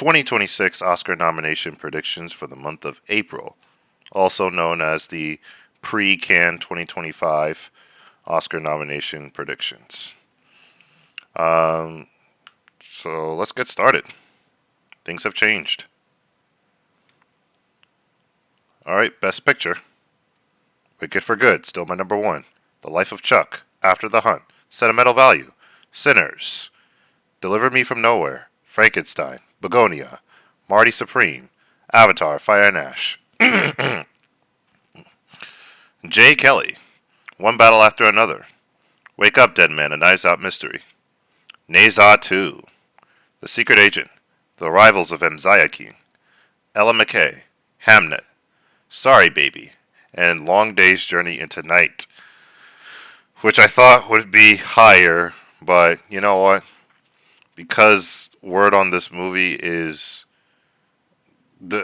2026 Oscar nomination predictions for the month of April, also known as the pre-Cannes 2025 Oscar nomination predictions. Um, so let's get started. Things have changed. All right, Best Picture. Wicked for Good, still my number one. The Life of Chuck, After the Hunt, Sentimental Value, Sinners, Deliver Me from Nowhere, Frankenstein, Bugonia, Marty Supreme, Avatar, Fire and Ash. J. Kelly, One Battle After Another, Wake Up Dead Man, A Knives Out Mystery, Neza 2, The Secret Agent, The Arrivals of Mzayaki, Ella McKay, Hamnet, Sorry Baby, and Long Day's Journey into Night, which I thought would be higher, but you know what? Because word on this movie is the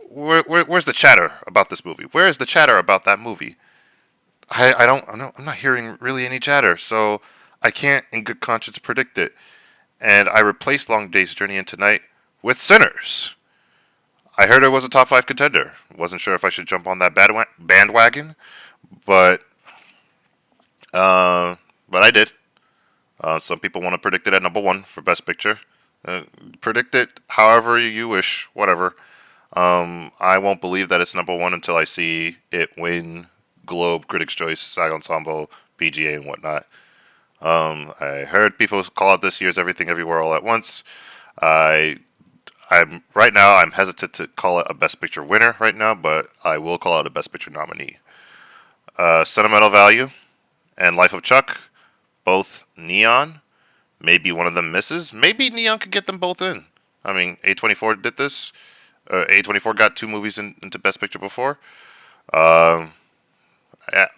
where's the chatter about this movie? Where is the chatter about that movie? I'm not hearing really any chatter, so I can't in good conscience predict it. And I replaced Long Day's Journey into Night with Sinners. I heard it was a top five contender. Wasn't sure if I should jump on that bandwagon, but but I did. Some people want to predict it at number one for Best Picture. Predict it however you wish, whatever. I won't believe that it's number one until I see it win Globe, Critics' Choice, SAG Ensemble, PGA, and whatnot. I heard people call it this year's Everything Everywhere All at Once. I'm right now. I'm hesitant to call it a Best Picture winner right now, but I will call it a Best Picture nominee. Sentimental Value and Life of Chuck, both Neon. Maybe one of them misses. Maybe Neon could get them both in. I mean, A24 did this. A24 got two movies into Best Picture before.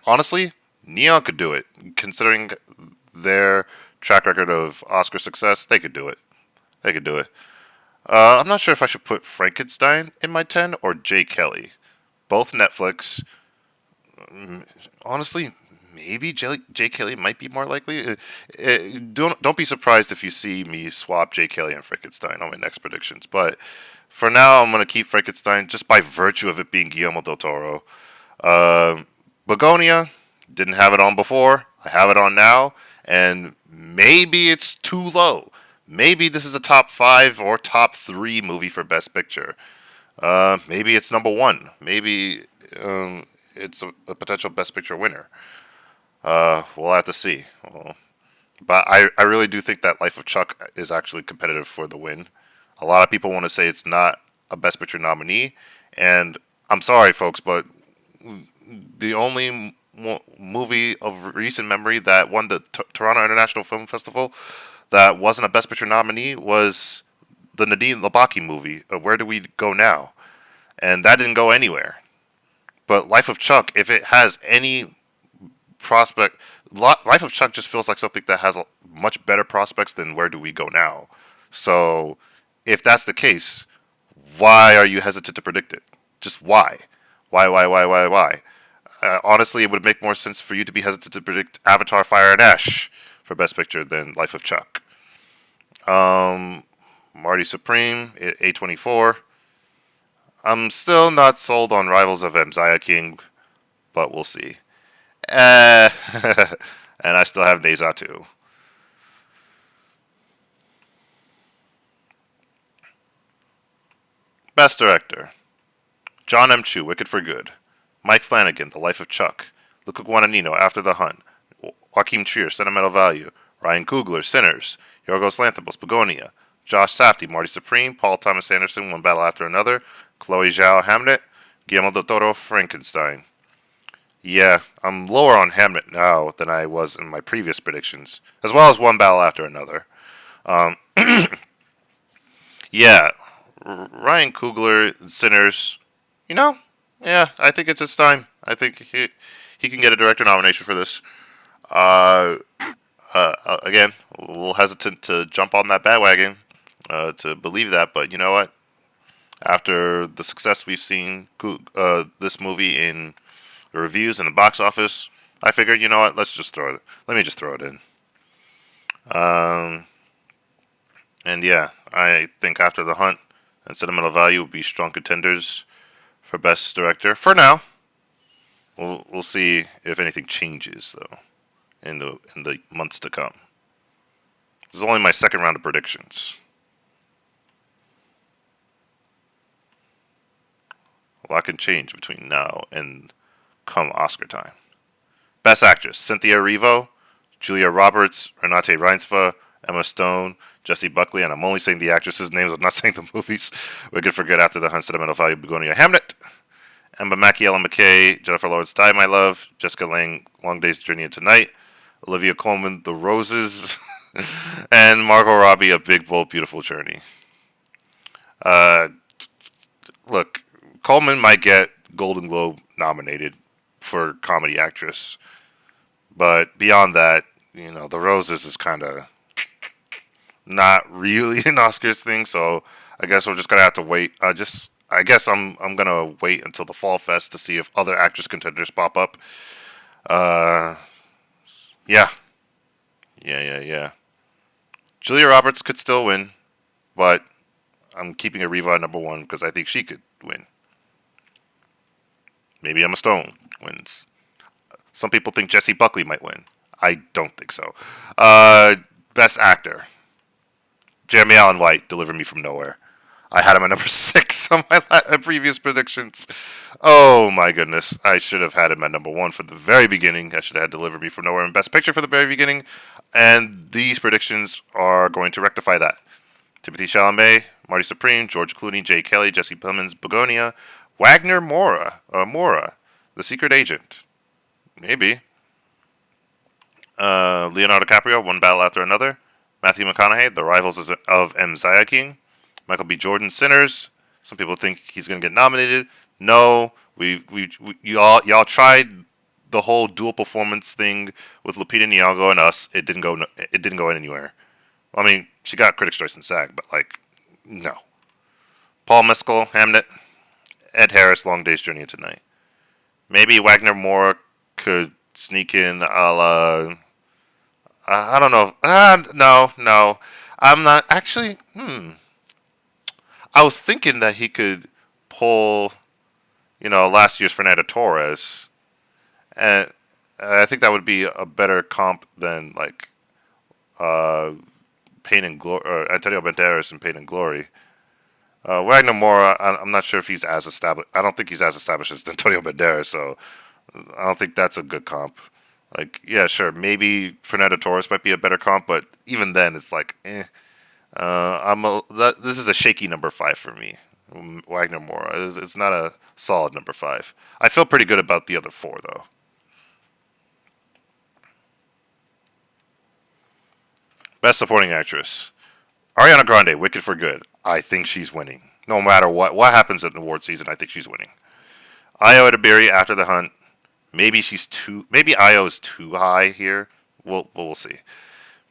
Honestly, Neon could do it. Considering their track record of Oscar success, they could do it. They could do it. I'm not sure if I should put Frankenstein in my 10 or J. Kelly. Both Netflix. Honestly, maybe J. Kelly might be more likely. Don't be surprised if you see me swap J. Kelly and Frankenstein on my next predictions. But for now, I'm going to keep Frankenstein just by virtue of it being Guillermo del Toro. Bugonia, didn't have it on before. I have it on now. And maybe it's too low. Maybe this is a top 5 or top 3 movie for Best Picture. Maybe it's number 1. Maybe it's a potential Best Picture winner. We'll have to see. But I really do think that Life of Chuck is actually competitive for the win. A lot of people want to say it's not a Best Picture nominee. And I'm sorry, folks, but the only movie of recent memory that won the Toronto International Film Festival that wasn't a Best Picture nominee was the Nadine Labaki movie, Where Do We Go Now? And that didn't go anywhere. But Life of Chuck, if it has any prospect, Life of Chuck just feels like something that has much better prospects than Where Do We Go Now? So, if that's the case, why are you hesitant to predict it? Just why? Why? Honestly, it would make more sense for you to be hesitant to predict Avatar, Fire and Ash for Best Picture than Life of Chuck. Marty Supreme, A24. I'm still not sold on Rivals of Mzayaki, but we'll see. And I still have Neza 2. Best Director. John M. Chu, Wicked for Good. Mike Flanagan, The Life of Chuck. Luca Guadagnino, After the Hunt. Joachim Trier, Sentimental Value. Ryan Coogler, Sinners. Yorgos Lanthimos, Bugonia. Josh Safdie, Marty Supreme. Paul Thomas Anderson, One Battle After Another. Chloe Zhao, Hamnet. Guillermo del Toro, Frankenstein. Yeah, I'm lower on Hamnet now than I was in my previous predictions, as well as One Battle After Another. Yeah, Ryan Coogler, Sinners. You know, yeah, I think it's his time. I think he can get a director nomination for this. Uh, Again, a little hesitant to jump on that bandwagon to believe that, but you know what? After the success we've seen this movie in the reviews and the box office, I figured, you know what? Let me just throw it in. And yeah, I think After the Hunt and Sentimental Value will be strong contenders for Best Director. For now, we'll see if anything changes though in the months to come. This is only my second round of predictions. A lot can change between now and come Oscar time. Best Actress: Cynthia Erivo, Julia Roberts, Renate Reinsve, Emma Stone, Jessie Buckley, and I'm only saying the actresses' names. I'm not saying the movies. We could forget After the Hunt, Sentimental Value, Bugonia, Hamnet. Emma Mackey, Ellen McKay, Jennifer Lawrence, Die My Love, Jessica Lange, Long Day's Journey into Night, Olivia Colman, The Roses, and Margot Robbie, A Big Bold Beautiful Journey. Uh, Look, Coleman might get Golden Globe nominated for comedy actress, but beyond that, The Roses is kind of not really an Oscars thing. So I guess we're just gonna have to wait. I guess I'm gonna wait until the Fall Fest to see if other actress contenders pop up. Uh, yeah, yeah. Julia Roberts could still win, but I'm keeping Arriva at number one because I think she could win. Maybe Emma Stone wins. Some people think Jessie Buckley might win. I don't think so. Best Actor. Jeremy Allen White, Deliver Me From Nowhere. I had him at number 6 on my previous predictions. Oh my goodness. I should have had him at number 1 for the very beginning. I should have had Deliver Me From Nowhere in Best Picture for the very beginning. And these predictions are going to rectify that. Timothy Chalamet, Marty Supreme, George Clooney, Jay Kelly, Jesse Plemons, Bugonia, Wagner Mora, The Secret Agent. Maybe. Leonardo DiCaprio, One Battle After Another. Matthew McConaughey, The Rivals of M. King. Michael B. Jordan, Sinners. Some people think he's going to get nominated. No, y'all tried the whole dual performance thing with Lupita Nyong'o and Us. It didn't go anywhere. I mean, she got Critics' Choice and SAG, but no. Paul Mescal, Hamnet. Ed Harris, Long Day's Journey into Night. Maybe Wagner Moore could sneak in a la... I don't know. No. I'm not... Actually, I was thinking that he could pull, last year's Fernando Torres. And I think that would be a better comp than, Pain and Glory... Or Antonio Banderas in Pain and Glory. Wagner Moore, I'm not sure if he's as established. I don't think he's as established as Antonio Banderas, so I don't think that's a good comp. Yeah, sure, maybe Fernando Torres might be a better comp, but even then, it's eh. This is a shaky number 5 for me. Wagner Moore. It's not a solid number 5. I feel pretty good about the other 4, though. Best Supporting Actress. Ariana Grande, Wicked for Good. I think she's winning. No matter what happens in the award season, I think she's winning. Io Edebiri, After the Hunt. Maybe Io is too high here. We'll see.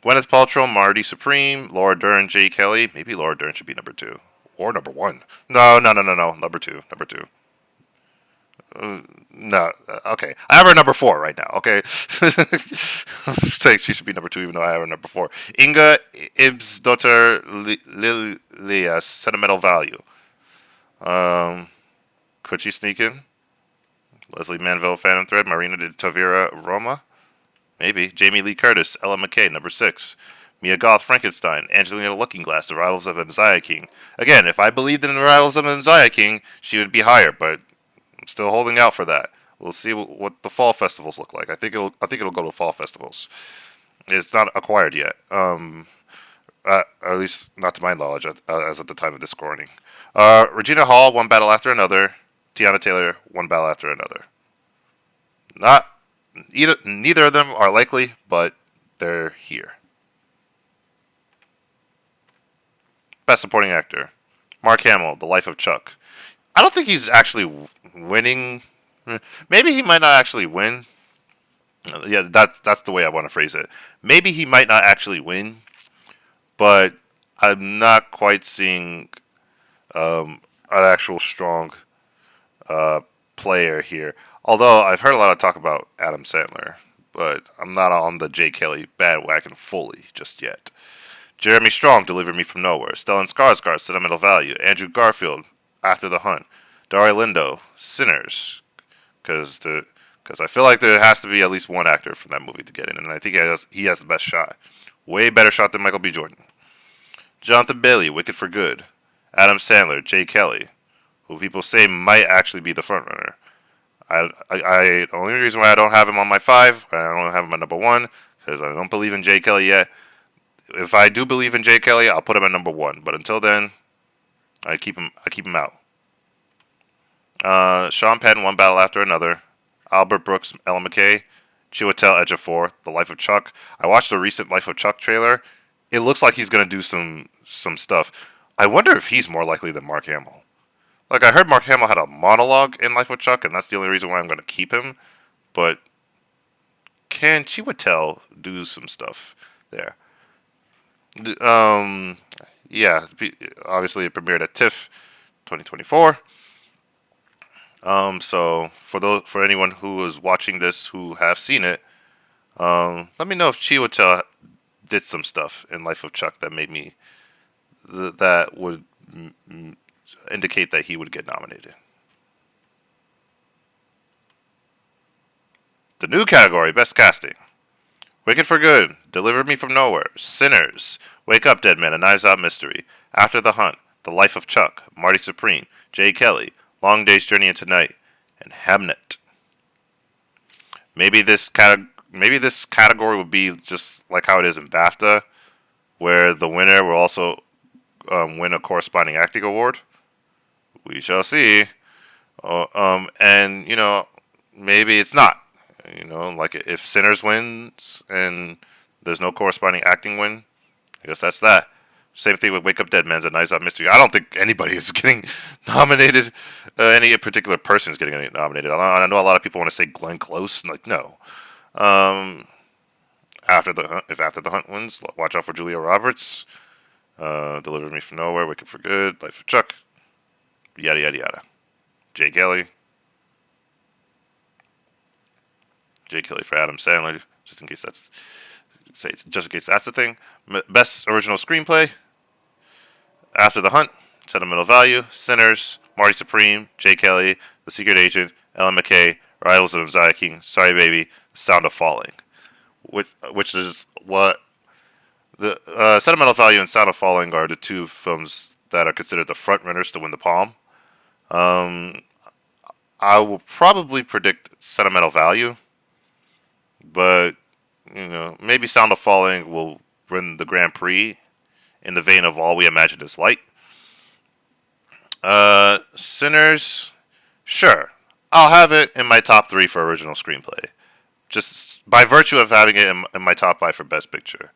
Gwyneth Paltrow, Marty Supreme, Laura Dern, Jay Kelly. Maybe Laura Dern should be number 2 or number 1. No. Number 2. No. Okay. I have her number 4 right now. Okay. Saying she should be number 2, even though I have her number 4. Inga Ibsdotter Lilias, Sentimental Value. Could she sneak in? Leslie Manville, Phantom Thread, Marina de Tavira, Roma. Maybe. Jamie Lee Curtis, Ella McKay, number 6. Mia Goth, Frankenstein. Angelina Lookingglass, The Rivals of Messiah King. Again, if I believed in The Rivals of Messiah King, she would be higher, but I'm still holding out for that. We'll see what the fall festivals look like. I think it'll go to fall festivals. It's not acquired yet, or at least not to my knowledge, as at the time of this scoring. Regina Hall, One Battle After Another. Tiana Taylor, One Battle After Another. Neither of them are likely, but they're here. Best Supporting Actor. Mark Hamill, The Life of Chuck. I don't think he's actually winning. Maybe he might not actually win. Yeah, that's the way I want to phrase it. Maybe he might not actually win, but I'm not quite seeing an actual strong player here. Although I've heard a lot of talk about Adam Sandler, but I'm not on the Jay Kelly bandwagon fully just yet. Jeremy Strong, Deliver Me from Nowhere. Stellan Skarsgård, Sentimental Value. Andrew Garfield, After the Hunt. Daria Lindo, Sinners. Because I feel like there has to be at least one actor from that movie to get in, and I think he has the best shot. Way better shot than Michael B. Jordan. Jonathan Bailey, Wicked for Good. Adam Sandler, Jay Kelly, who people say might actually be the frontrunner. The only reason why I don't have him on my 5, I don't have him on number 1, because I don't believe in Jay Kelly yet. If I do believe in Jay Kelly, I'll put him at number 1. But until then, I keep him out. Sean Penn, One Battle After Another. Albert Brooks, Ellen McKay. Chiwetel Ejiofor, The Life of Chuck. I watched the recent Life of Chuck trailer. It looks like he's gonna do some stuff. I wonder if he's more likely than Mark Hamill. Like, I heard Mark Hamill had a monologue in Life of Chuck, and that's the only reason why I'm gonna keep him. But can Chiwetel do some stuff there? Yeah, obviously it premiered at TIFF 2024. So for anyone who is watching this who have seen it, let me know if Chiwetel did some stuff in Life of Chuck that made me that would indicate that he would get nominated. The new category, Best Casting. Wicked for Good, Deliver Me from Nowhere, Sinners, Wake Up Dead Man, A Knives Out Mystery, After the Hunt, The Life of Chuck, Marty Supreme, Jay Kelly, Long Day's Journey into Night, and Hamnet. Maybe this category would be just like how it is in BAFTA, where the winner will also win a corresponding acting award. We shall see. And maybe it's not. Like if Sinners wins and there's no corresponding acting win, I guess that's that. Same thing with Wake Up Dead Man's A Knives Out Mystery. I don't think anybody is getting nominated. Any particular person is getting nominated. I know a lot of people want to say Glenn Close. Like, no. If After the Hunt wins, watch out for Julia Roberts. Deliver Me from Nowhere, Wicked for Good, Life of Chuck, yada yada yada. Jay Kelly. Jay Kelly for Adam Sandler, just in case that's the thing. Best Original Screenplay. After the Hunt, Sentimental Value, Sinners, Marty Supreme, Jay Kelly, The Secret Agent, Ellen McKay, Rivals of Messiah King, Sorry Baby, The Sound of Falling, which is what the Sentimental Value and Sound of Falling are the two films that are considered the front runners to win the Palm. I will probably predict Sentimental Value, but maybe Sound of Falling will win the Grand Prix in the vein of All We Imagine Is Light. Sinners, sure. I'll have it in my top 3 for original screenplay. Just by virtue of having it in my top 5 for Best Picture.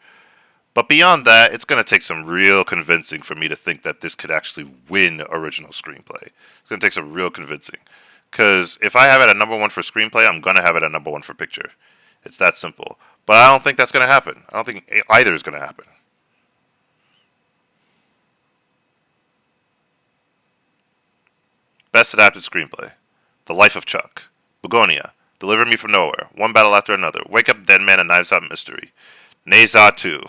But beyond that, it's going to take some real convincing for me to think that this could actually win original screenplay. It's going to take some real convincing. Because if I have it at number 1 for screenplay, I'm going to have it at number 1 for picture. It's that simple. But I don't think that's going to happen. I don't think either is going to happen. Best Adapted Screenplay. The Life of Chuck. Bugonia. Deliver Me from Nowhere. One Battle After Another. Wake Up Dead Man, A Knives Out Mystery. Neza 2.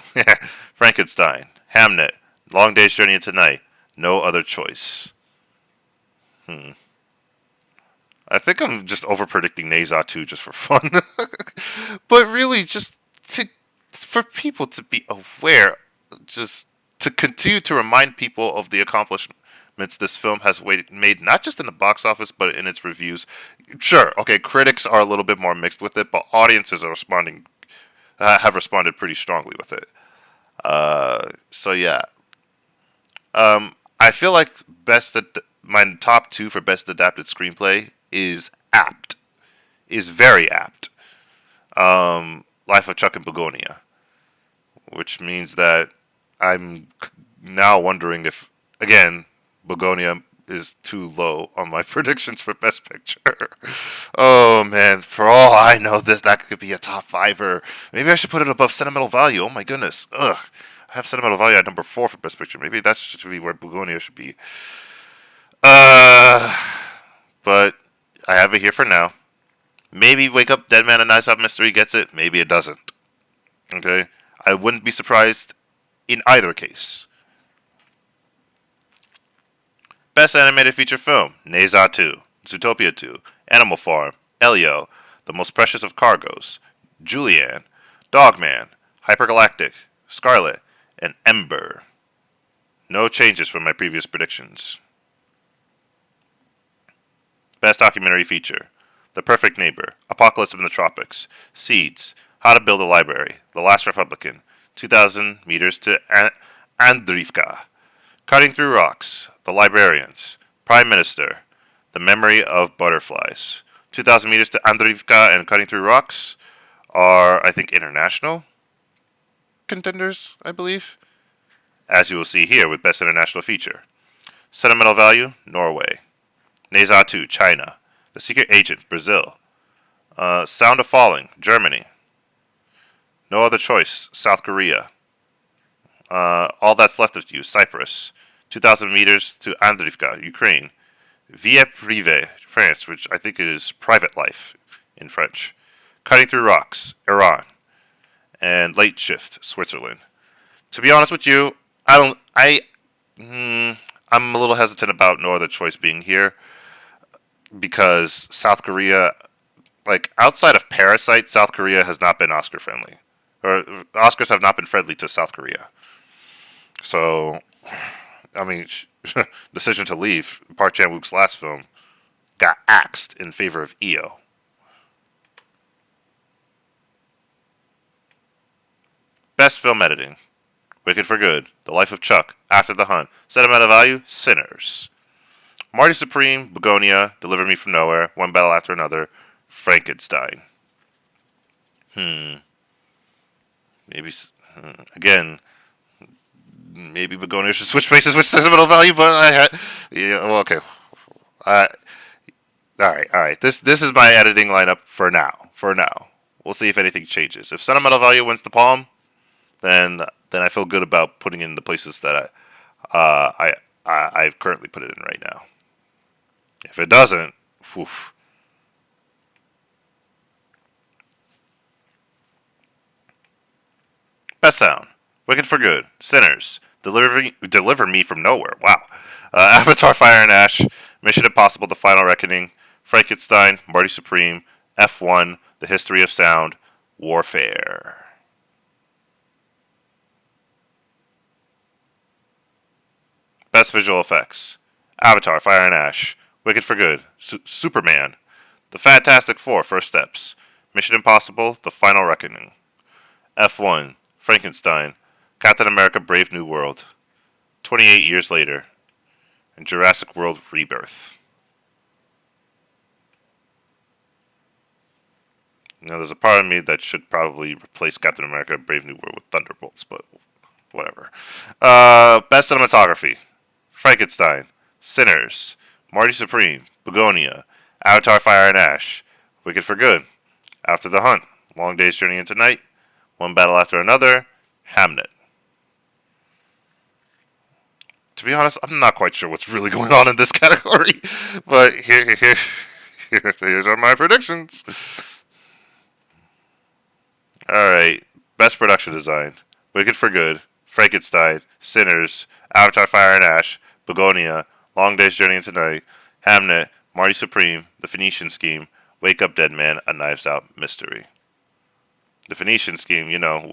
Frankenstein. Hamnet. Long Day's Journey into Night. No Other Choice. I think I'm just over predicting Neza 2 just for fun. But really, just for people to be aware, just to continue to remind people of the accomplishments this film has made, not just in the box office, but in its reviews. Sure, okay, critics are a little bit more mixed with it, but audiences are have responded pretty strongly with it. So yeah. I feel like my top 2 for Best Adapted Screenplay is very apt. Life of Chuck and Bugonia, which means that I'm now wondering if, again, Bugonia is too low on my predictions for Best Picture. Oh man, for all I know, that could be a top 5er. Maybe I should put it above Sentimental Value. Oh my goodness. Ugh. I have Sentimental Value at number 4 for Best Picture. Maybe that should be where Bugonia should be. But I have it here for now. Maybe Wake Up Dead Man, A Knives Out Mystery gets it. Maybe it doesn't. Okay? I wouldn't be surprised in either case. Best Animated Feature Film: Neza 2, Zootopia 2, Animal Farm, Elio, The Most Precious of Cargos, Julianne, Dogman, Hypergalactic, Scarlet, and Ember. No changes from my previous predictions. Best Documentary Feature: The Perfect Neighbor, Apocalypse in the Tropics, Seeds, How to Build a Library, The Last Republican, 2,000 Meters to Andrivka, Cutting Through Rocks, The Librarians, Prime Minister, The Memory of Butterflies. 2,000 Meters to Andrivka and Cutting Through Rocks are, I think, international contenders, I believe. As you will see here with Best International Feature. Sentimental Value, Norway. Neza 2, China. The Secret Agent, Brazil. Sound of Falling, Germany. No Other Choice, South Korea. All That's Left of You, Cyprus. 2,000 Meters to Andrivka, Ukraine. Vie Privée, France, which I think is Private Life in French. Cutting Through Rocks, Iran. And Late Shift, Switzerland. To be honest with you, I'm a little hesitant about No Other Choice being here because South Korea, like outside of Parasite, South Korea has not been Oscar friendly, or Oscars have not been friendly to South Korea. So, I mean, Decision to Leave, Park Chan-wook's last film, got axed in favor of EO. Best Film Editing: Wicked for Good, The Life of Chuck, After the Hunt, Sentimental Value, Sinners. Marty Supreme, Bugonia, Deliver Me From Nowhere, One Battle After Another, Frankenstein. Maybe, again, maybe Bugonia should switch places with Sentimental Value, but I had, yeah, well, okay. All right. This is my editing lineup for now. We'll see if anything changes. If Sentimental Value wins the palm, then I feel good about putting in the places that I've currently put it in right now. If it doesn't, oof. Best Sound: Wicked for Good, Sinners, Deliver Me From Nowhere. Wow. Avatar: Fire and Ash, Mission Impossible: The Final Reckoning, Frankenstein, Marty Supreme, F1, The History of Sound, Warfare. Best Visual Effects: Avatar: Fire and Ash, Wicked for Good, Superman, The Fantastic Four: First Steps, Mission Impossible: The Final Reckoning, F1, Frankenstein, Captain America: Brave New World, 28 Years Later, and Jurassic World: Rebirth. Now, there's a part of me that should probably replace Captain America: Brave New World with Thunderbolts, but whatever. Best Cinematography: Frankenstein, Sinners, Marty Supreme, Bugonia, Avatar: Fire and Ash, Wicked for Good, After the Hunt, Long Day's Journey into Night, One Battle After Another, Hamnet. To be honest, I'm not quite sure what's really going on in this category, but here's are my predictions. Alright, Best Production Design: Wicked for Good, Frankenstein, Sinners, Avatar: Fire and Ash, Bugonia, Long Day's Journey into Night, Hamnet, Marty Supreme, The Phoenician Scheme, Wake Up Dead Man, A Knives Out Mystery. The Phoenician Scheme,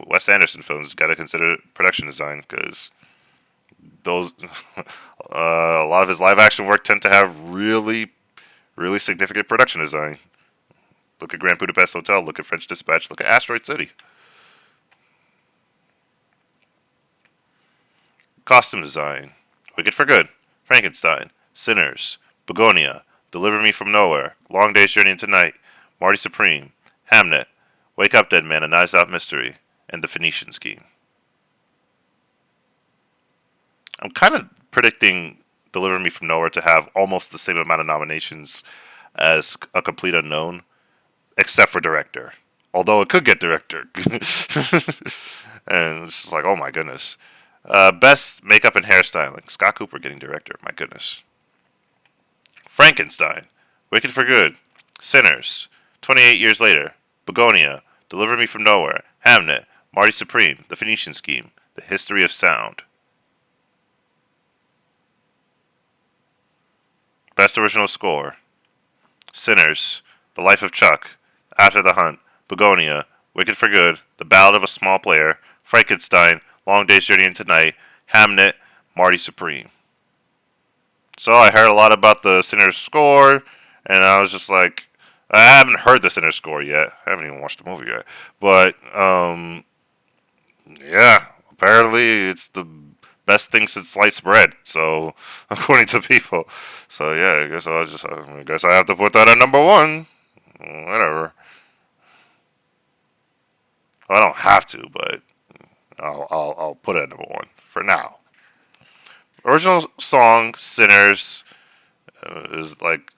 Wes Anderson films got to consider production design because those a lot of his live action work tend to have really, really significant production design. Look at Grand Budapest Hotel, look at French Dispatch, look at Asteroid City. Costume design: Wicked for Good, Frankenstein, Sinners, Bugonia, Deliver Me From Nowhere, Long Day's Journey into Night, Marty Supreme, Hamnet, Wake Up Dead Man, A Knives Out Mystery, and The Phoenician Scheme. I'm kind of predicting Deliver Me From Nowhere to have almost the same amount of nominations as A Complete Unknown, except for director. Although it could get director. And it's just like, oh my goodness. Best Makeup and Hairstyling: Scott Cooper getting director. My goodness. Frankenstein, Wicked for Good, Sinners, 28 Years Later, Bugonia, Deliver Me From Nowhere, Hamnet, Marty Supreme, The Phoenician Scheme, The History of Sound. Best Original Score. Sinners, The Life of Chuck, After the Hunt, Bugonia, Wicked for Good, The Ballad of a Small Player, Frankenstein, Long Day's Journey into Night, Hamnet, Marty Supreme. So I heard a lot about the Sinners score, and I was just like, I haven't heard the Sinners score yet. I haven't even watched the movie yet. But, yeah, apparently it's the best thing since sliced bread. So, according to people. So, yeah, I guess I have to put that at number one. Whatever. Well, I don't have to, but I'll put it at number one for now. Original song "Sinners" is like,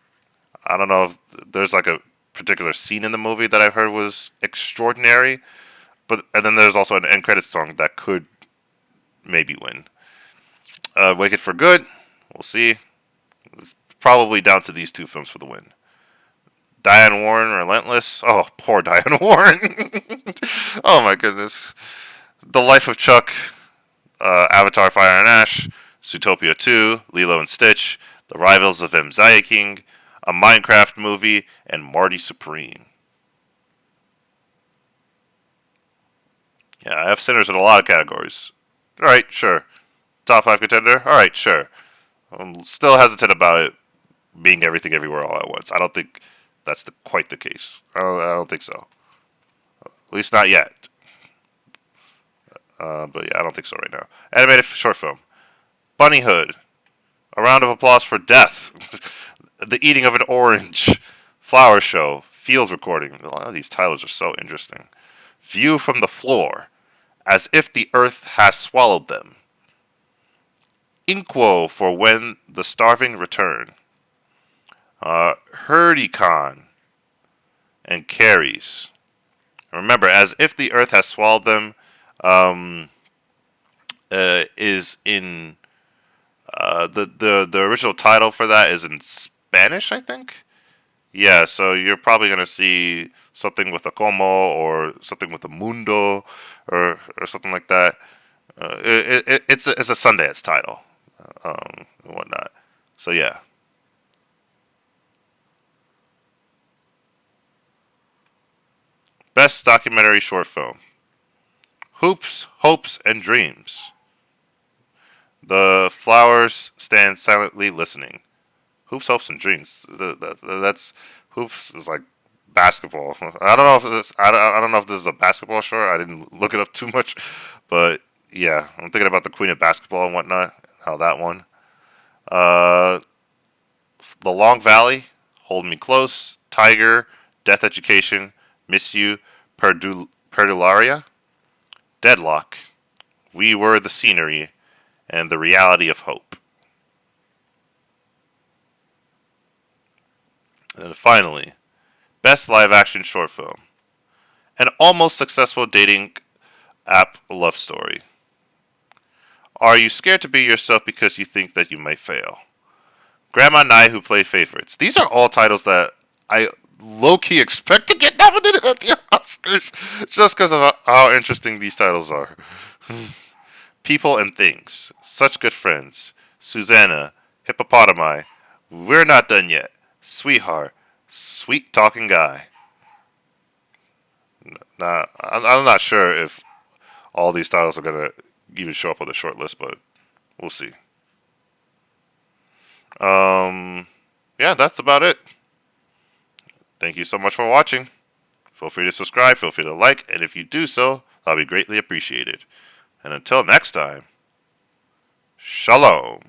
I don't know if there's like a particular scene in the movie that I've heard was extraordinary, but and then there's also an end credits song that could maybe win. Wicked for Good, we'll see. It's probably down to these two films for the win. Diane Warren, Relentless. Oh, poor Diane Warren. Oh my goodness. The Life of Chuck, Avatar: Fire and Ash, Zootopia 2, Lilo and Stitch, The Rivals of M. King, a Minecraft movie, and Marty Supreme. Yeah, I have Sinners in a lot of categories. Alright, sure. Top 5 contender? Alright, sure. I'm still hesitant about it being everything everywhere all at once. I don't think that's quite the case. I don't think so. At least not yet. But yeah, I don't think so right now. Animated short film. Bunnyhood. A round of applause for Death. The Eating of an Orange. Flower Show. Field Recording. A lot of these titles are so interesting. View from the Floor. As if the earth has swallowed them. Inquo for When the Starving Return. Hurdycon. And Carries. Remember, As if the earth has swallowed them is in the original title for that is in Spanish, I think. Yeah, so you're probably gonna see something with a como or something with a mundo or something like that. It's a Sundance title, and whatnot. So yeah, best documentary short film: Hoops, Hopes, and Dreams. The flowers stand silently listening. Hoops, Hopes, and Dreams. That's Hoops is like basketball. I don't know if this is a basketball short. I didn't look it up too much, but yeah, I'm thinking about the Queen of Basketball and whatnot. How that one. Uh, the Long Valley, Hold Me Close, Tiger, Death Education, Miss You, Perdularia, Deadlock, We Were the Scenery, and The Reality of Hope. And finally, best live action short film: an almost successful dating app love story. Are you scared to be yourself because you think that you might fail? Grandma Nye Who Play Favorites. These are all titles that I low key expect to get nominated at the Oscars just because of how interesting these titles are. People and Things. Such Good Friends. Susanna. Hippopotami. We're Not Done Yet. Sweetheart. Sweet Talking Guy. Now, I'm not sure if all these titles are going to even show up on the short list, but we'll see. Yeah, that's about it. Thank you so much for watching. Feel free to subscribe, feel free to like, and if you do so, that'll be greatly appreciated. And until next time, Shalom.